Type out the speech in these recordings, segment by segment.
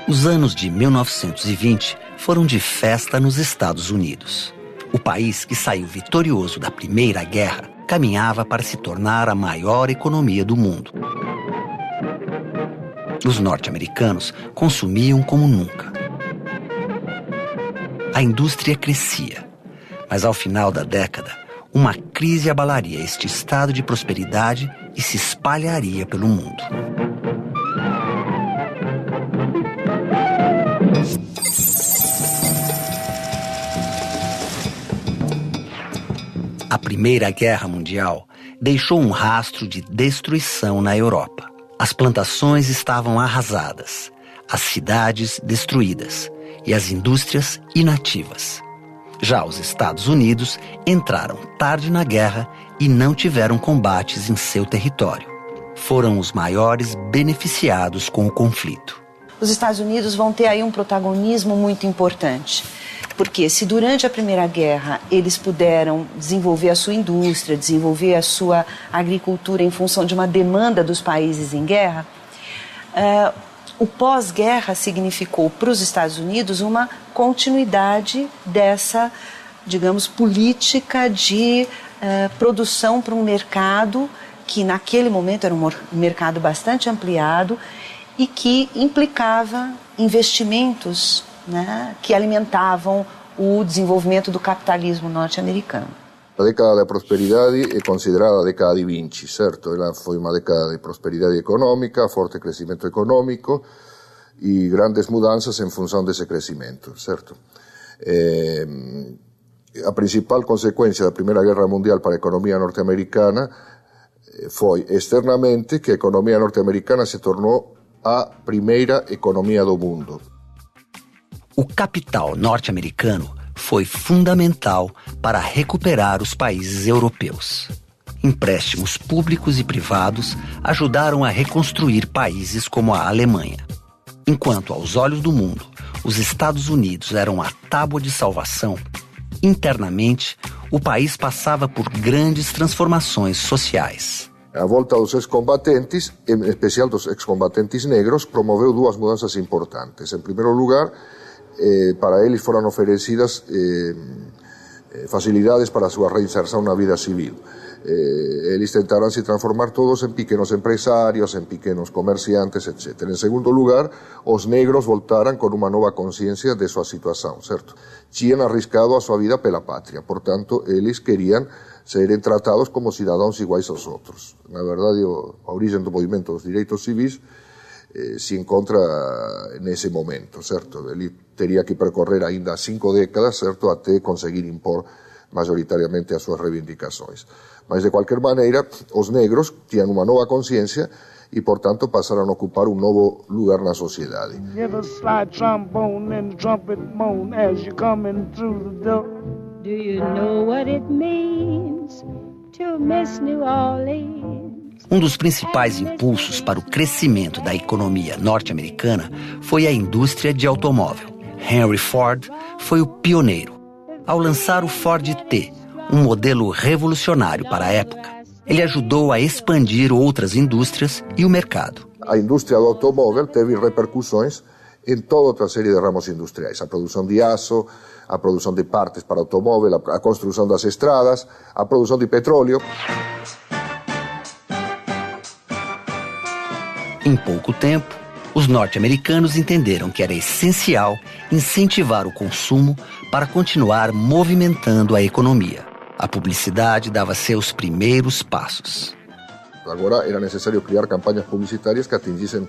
Os anos de 1920 foram de festa nos Estados Unidos. O país que saiu vitorioso da Primeira Guerra caminhava para se tornar a maior economia do mundo. Os norte-americanos consumiam como nunca. A indústria crescia, mas ao final da década, uma crise abalaria este estado de prosperidade e se espalharia pelo mundo. A Primeira Guerra Mundial deixou um rastro de destruição na Europa. As plantações estavam arrasadas, as cidades destruídas e as indústrias inativas. Já os Estados Unidos entraram tarde na guerra e não tiveram combates em seu território. Foram os maiores beneficiados com o conflito. Os Estados Unidos vão ter aí um protagonismo muito importante. Porque se durante a Primeira Guerra eles puderam desenvolver a sua indústria, desenvolver a sua agricultura em função de uma demanda dos países em guerra, o pós-guerra significou para os Estados Unidos uma continuidade dessa, digamos, política de produção para um mercado que naquele momento era um mercado bastante ampliado e que implicava investimentos, né, que alimentavam o desenvolvimento do capitalismo norte-americano. A década da prosperidade é considerada a década de Vinci, certo? Ela foi uma década de prosperidade econômica, forte crescimento econômico e grandes mudanças em função desse crescimento, certo? A principal consequência da Primeira Guerra Mundial para a economia norte-americana foi, externamente, que a economia norte-americana se tornou a primeira economia do mundo. O capital norte-americano foi fundamental para recuperar os países europeus. Empréstimos públicos e privados ajudaram a reconstruir países como a Alemanha. Enquanto, aos olhos do mundo, os Estados Unidos eram a tábua de salvação, internamente, o país passava por grandes transformações sociais. A volta dos ex-combatentes, em especial dos ex-combatentes negros, promoveu duas mudanças importantes. Em primeiro lugar, para eles foram oferecidas facilidades para a sua reinserção na vida civil. Eles tentaram se transformar todos em pequenos empresários, em pequenos comerciantes, etc. Em segundo lugar, os negros voltaram com uma nova consciência de sua situação, certo? Tinham arriscado a sua vida pela pátria, portanto, eles queriam serem tratados como cidadãos iguais aos outros. Na verdade, a origem do movimento dos direitos civis se encontra nesse momento, certo? Ele teria que percorrer ainda 5 décadas, certo, até conseguir impor majoritariamente as suas reivindicações. Mas, de qualquer maneira, os negros tinham uma nova consciência e, portanto, passaram a ocupar um novo lugar na sociedade. Do you know what it means to miss New Orleans? Um dos principais impulsos para o crescimento da economia norte-americana foi a indústria de automóvel. Henry Ford foi o pioneiro. Ao lançar o Ford T, um modelo revolucionário para a época, ele ajudou a expandir outras indústrias e o mercado. A indústria do automóvel teve repercussões em toda outra série de ramos industriais. A produção de aço, a produção de partes para automóvel, a construção das estradas, a produção de petróleo. Em pouco tempo, os norte-americanos entenderam que era essencial incentivar o consumo para continuar movimentando a economia. A publicidade dava seus primeiros passos. Agora era necessário criar campanhas publicitárias que atingissem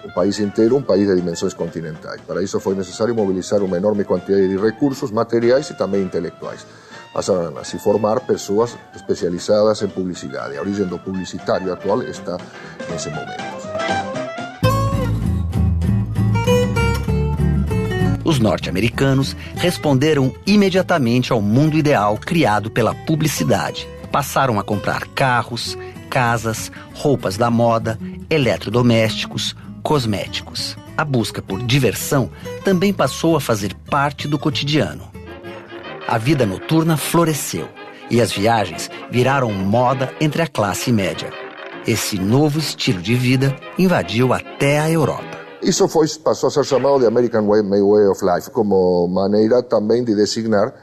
o país inteiro, um país de dimensões continentais. Para isso foi necessário mobilizar uma enorme quantidade de recursos materiais e também intelectuais. Passaram a se formar pessoas especializadas em publicidade. A origem do publicitário atual está nesse momento. Os norte-americanos responderam imediatamente ao mundo ideal criado pela publicidade. Passaram a comprar carros, casas, roupas da moda, eletrodomésticos, cosméticos. A busca por diversão também passou a fazer parte do cotidiano. A vida noturna floresceu e as viagens viraram moda entre a classe média. Esse novo estilo de vida invadiu até a Europa. Isso passou a ser chamado de American Way of Life, como maneira também de designar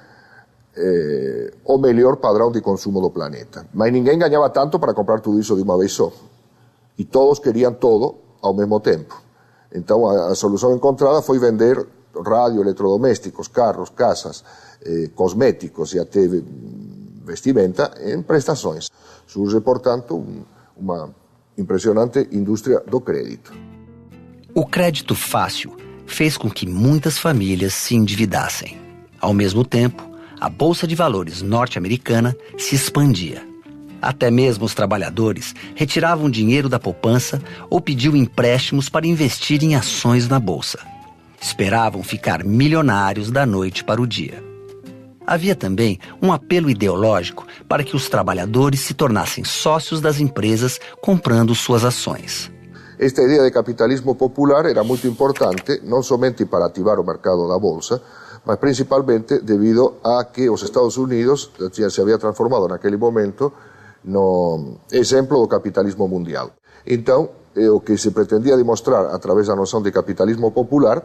o melhor padrão de consumo do planeta. Mas ninguém ganhava tanto para comprar tudo isso de uma vez só. E todos queriam todo ao mesmo tempo. Então a solução encontrada foi vender rádio, eletrodomésticos, carros, casas, cosméticos e até vestimenta em prestações. Surge, portanto, uma impressionante indústria do crédito. O crédito fácil fez com que muitas famílias se endividassem. Ao mesmo tempo, a Bolsa de Valores norte-americana se expandia. Até mesmo os trabalhadores retiravam dinheiro da poupança ou pediam empréstimos para investir em ações na Bolsa. Esperavam ficar milionários da noite para o dia. Havia também um apelo ideológico para que os trabalhadores se tornassem sócios das empresas comprando suas ações. Esta ideia de capitalismo popular era muito importante, não somente para ativar o mercado da Bolsa, mas principalmente devido a que os Estados Unidos se havia transformado naquele momento no exemplo do capitalismo mundial. Então, o que se pretendia demonstrar através da noção de capitalismo popular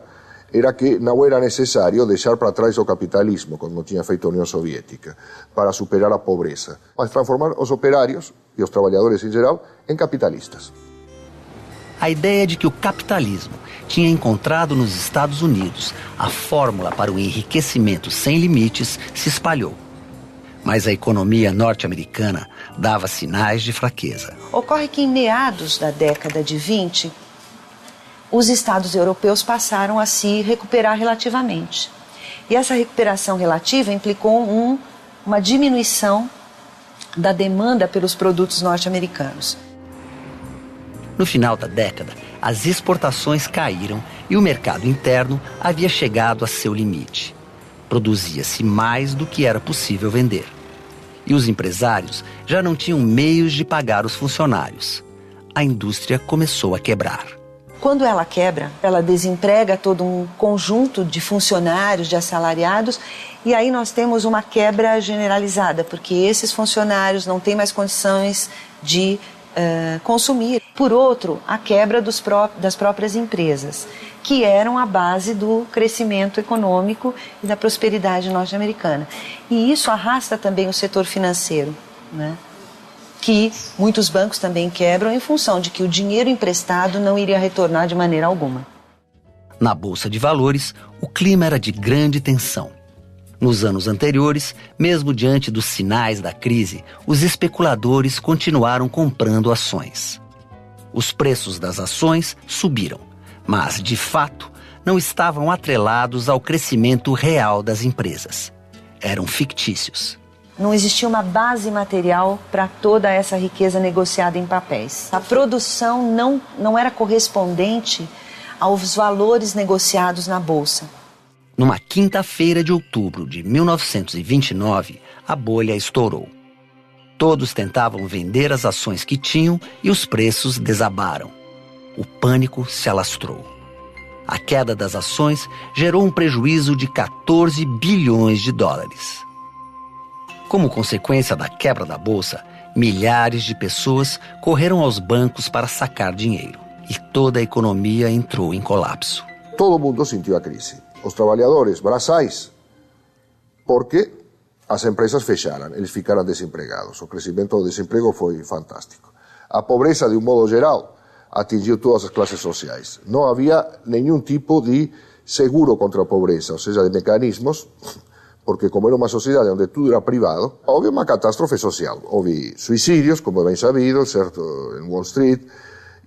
era que não era necessário deixar para trás o capitalismo, como tinha feito a União Soviética, para superar a pobreza, mas transformar os operários e os trabalhadores em geral em capitalistas. A ideia de que o capitalismo tinha encontrado nos Estados Unidos a fórmula para o enriquecimento sem limites se espalhou. Mas a economia norte-americana dava sinais de fraqueza. Ocorre que em meados da década de 20, os estados europeus passaram a se recuperar relativamente. E essa recuperação relativa implicou uma diminuição da demanda pelos produtos norte-americanos. No final da década, as exportações caíram e o mercado interno havia chegado a seu limite. Produzia-se mais do que era possível vender. E os empresários já não tinham meios de pagar os funcionários. A indústria começou a quebrar. Quando ela quebra, ela desemprega todo um conjunto de funcionários, de assalariados, e aí nós temos uma quebra generalizada, porque esses funcionários não têm mais condições de consumir. Por outro, a quebra das próprias empresas, que eram a base do crescimento econômico e da prosperidade norte-americana. E isso arrasta também o setor financeiro, né? Que muitos bancos também quebram em função de que o dinheiro emprestado não iria retornar de maneira alguma. Na Bolsa de Valores, o clima era de grande tensão. Nos anos anteriores, mesmo diante dos sinais da crise, os especuladores continuaram comprando ações. Os preços das ações subiram, mas, de fato, não estavam atrelados ao crescimento real das empresas. Eram fictícios. Não existia uma base material para toda essa riqueza negociada em papéis. A produção não era correspondente aos valores negociados na Bolsa. Numa quinta-feira de outubro de 1929, a bolha estourou. Todos tentavam vender as ações que tinham e os preços desabaram. O pânico se alastrou. A queda das ações gerou um prejuízo de 14 bilhões de dólares. Como consequência da quebra da bolsa, milhares de pessoas correram aos bancos para sacar dinheiro e toda a economia entrou em colapso. Todo mundo sentiu a crise. Os trabalhadores braçais, porque as empresas fecharam, eles ficaram desempregados. O crescimento do desemprego foi fantástico. A pobreza, de um modo geral, atingiu todas as classes sociais. Não havia nenhum tipo de seguro contra a pobreza, ou seja, de mecanismos, porque como era uma sociedade onde tudo era privado, houve uma catástrofe social. Houve suicídios, como é bem sabido, certo, em Wall Street,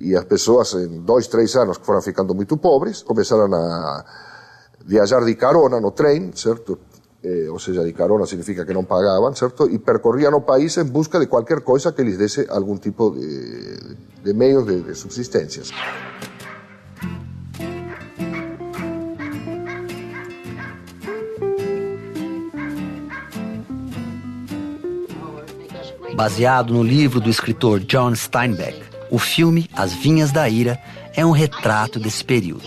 e as pessoas, em 2, 3 anos que foram ficando muito pobres, começaram a viajar de carona no trem, certo? Ou seja, de carona significa que não pagavam, certo? E percorriam o país em busca de qualquer coisa que lhes desse algum tipo de meios de subsistência. Baseado no livro do escritor John Steinbeck, o filme As Vinhas da Ira é um retrato desse período.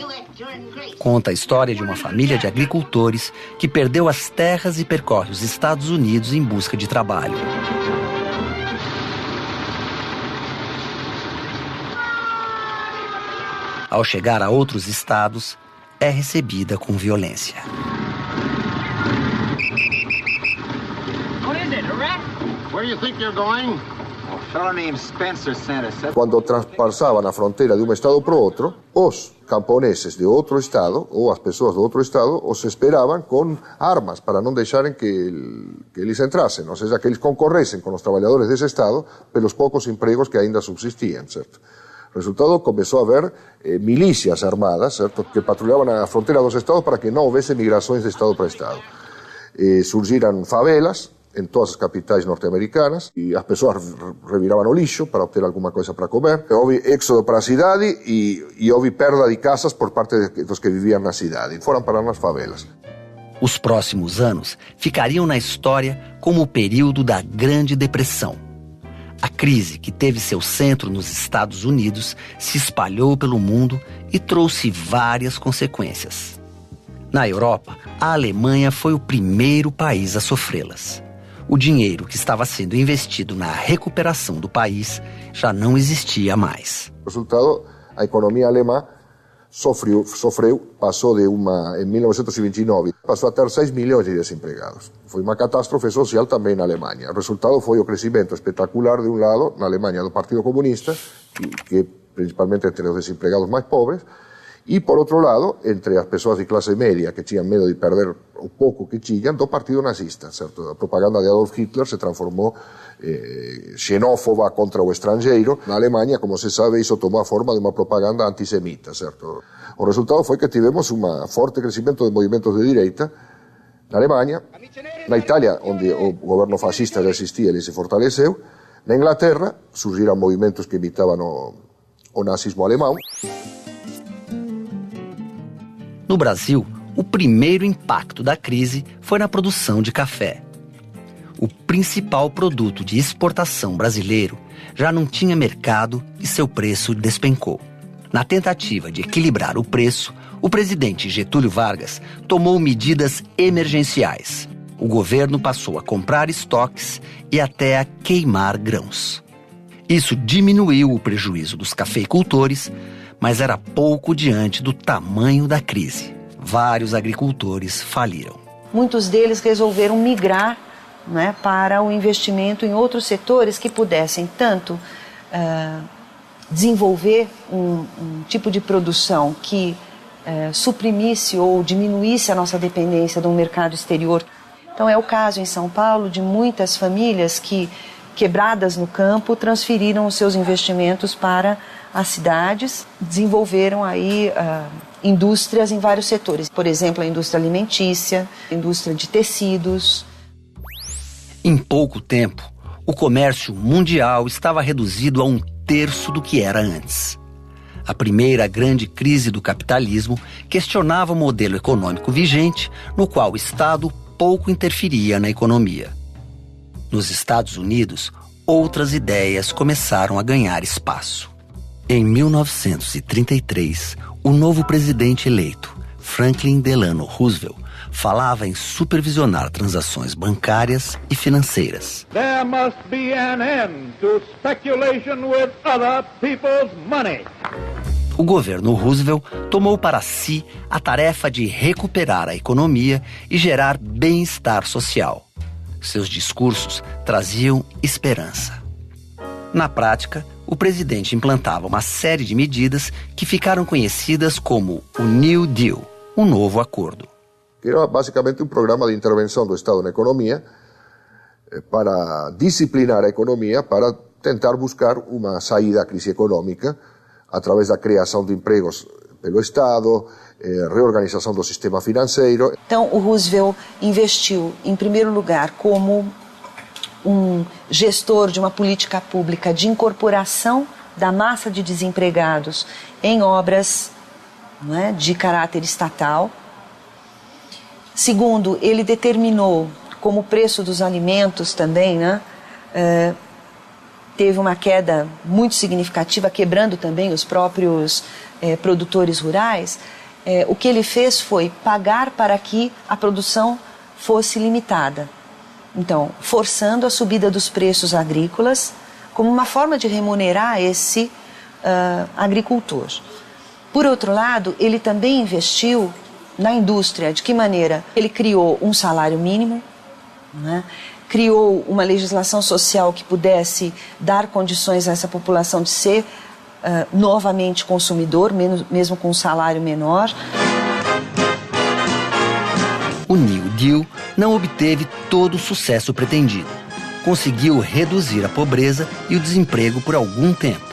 Conta a história de uma família de agricultores que perdeu as terras e percorre os Estados Unidos em busca de trabalho. Ao chegar a outros estados, é recebida com violência. Quando transpassavam a fronteira de um estado para o outro, os camponeses de outro estado, ou as pessoas de outro estado, os esperavam com armas para não deixarem que eles entrassem, ou seja, que eles concorressem com os trabalhadores desse estado pelos poucos empregos que ainda subsistiam, certo? Resultado, começou a haver milícias armadas, certo? Que patrulhavam a fronteira dos estados para que não houvesse migrações de estado para estado. Surgiram favelas em todas as capitais norte-americanas e as pessoas reviravam o lixo para obter alguma coisa para comer. Houve éxodo para a cidade e houve perda de casas por parte dos que viviam na cidade. Foram parar nas favelas. Os próximos anos ficariam na história como o período da Grande Depressão. A crise, que teve seu centro nos Estados Unidos, se espalhou pelo mundo e trouxe várias consequências. Na Europa, a Alemanha foi o primeiro país a sofrê-las. O dinheiro que estava sendo investido na recuperação do país já não existia mais. Resultado, a economia alemã sofreu, passou em 1929, passou a ter 6 milhões de desempregados. Foi uma catástrofe social também na Alemanha. O resultado foi o crescimento espetacular, de um lado, na Alemanha do Partido Comunista, que principalmente entre os desempregados mais pobres, e, por outro lado, entre as pessoas de classe média que tinham medo de perder o pouco que tinham, do Partido Nazista, certo? A propaganda de Adolf Hitler se transformou xenófoba contra o estrangeiro. Na Alemanha, como se sabe, isso tomou a forma de uma propaganda antissemita, certo? O resultado foi que tivemos um forte crescimento de movimentos de direita na Alemanha, na Itália, onde o governo fascista já existia, ele se fortaleceu, na Inglaterra surgiram movimentos que imitavam o nazismo alemão. No Brasil, o primeiro impacto da crise foi na produção de café. O principal produto de exportação brasileiro já não tinha mercado e seu preço despencou. Na tentativa de equilibrar o preço, o presidente Getúlio Vargas tomou medidas emergenciais. O governo passou a comprar estoques e até a queimar grãos. Isso diminuiu o prejuízo dos cafeicultores, mas era pouco diante do tamanho da crise. Vários agricultores faliram. Muitos deles resolveram migrar, né, para o investimento em outros setores que pudessem tanto desenvolver um tipo de produção que suprimisse ou diminuísse a nossa dependência do mercado exterior. Então é o caso em São Paulo de muitas famílias que, quebradas no campo, transferiram os seus investimentos para as cidades, desenvolveram aí indústrias em vários setores. Por exemplo, a indústria alimentícia, a indústria de tecidos. Em pouco tempo, o comércio mundial estava reduzido a 1/3 do que era antes. A primeira grande crise do capitalismo questionava o modelo econômico vigente, no qual o Estado pouco interferia na economia. Nos Estados Unidos, outras ideias começaram a ganhar espaço. Em 1933, o novo presidente eleito, Franklin Delano Roosevelt, falava em supervisionar transações bancárias e financeiras. There must be an end to speculation with other people's money. O governo Roosevelt tomou para si a tarefa de recuperar a economia e gerar bem-estar social. Seus discursos traziam esperança. Na prática, o presidente implantava uma série de medidas que ficaram conhecidas como o New Deal, o novo acordo. Era basicamente um programa de intervenção do Estado na economia para disciplinar a economia, para tentar buscar uma saída à crise econômica através da criação de empregos pelo Estado, reorganização do sistema financeiro. Então, o Roosevelt investiu, em primeiro lugar, como um gestor de uma política pública de incorporação da massa de desempregados em obras, não é, de caráter estatal. Segundo, ele determinou, como o preço dos alimentos também, né, teve uma queda muito significativa, quebrando também os próprios produtores rurais. O que ele fez foi pagar para que a produção fosse limitada. Então, forçando a subida dos preços agrícolas como uma forma de remunerar esse agricultor. Por outro lado, ele também investiu na indústria. De que maneira? Ele criou um salário mínimo, né? Criou uma legislação social que pudesse dar condições a essa população de ser novamente consumidor, mesmo com um salário menor. O New Deal não obteve todo o sucesso pretendido. Conseguiu reduzir a pobreza e o desemprego por algum tempo.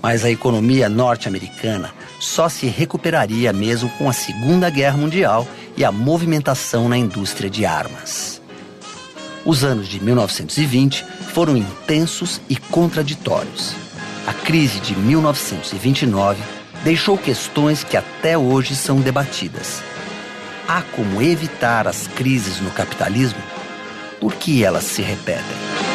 Mas a economia norte-americana só se recuperaria mesmo com a Segunda Guerra Mundial e a movimentação na indústria de armas. Os anos de 1920 foram intensos e contraditórios. A crise de 1929 deixou questões que até hoje são debatidas. Há como evitar as crises no capitalismo? Por que elas se repetem?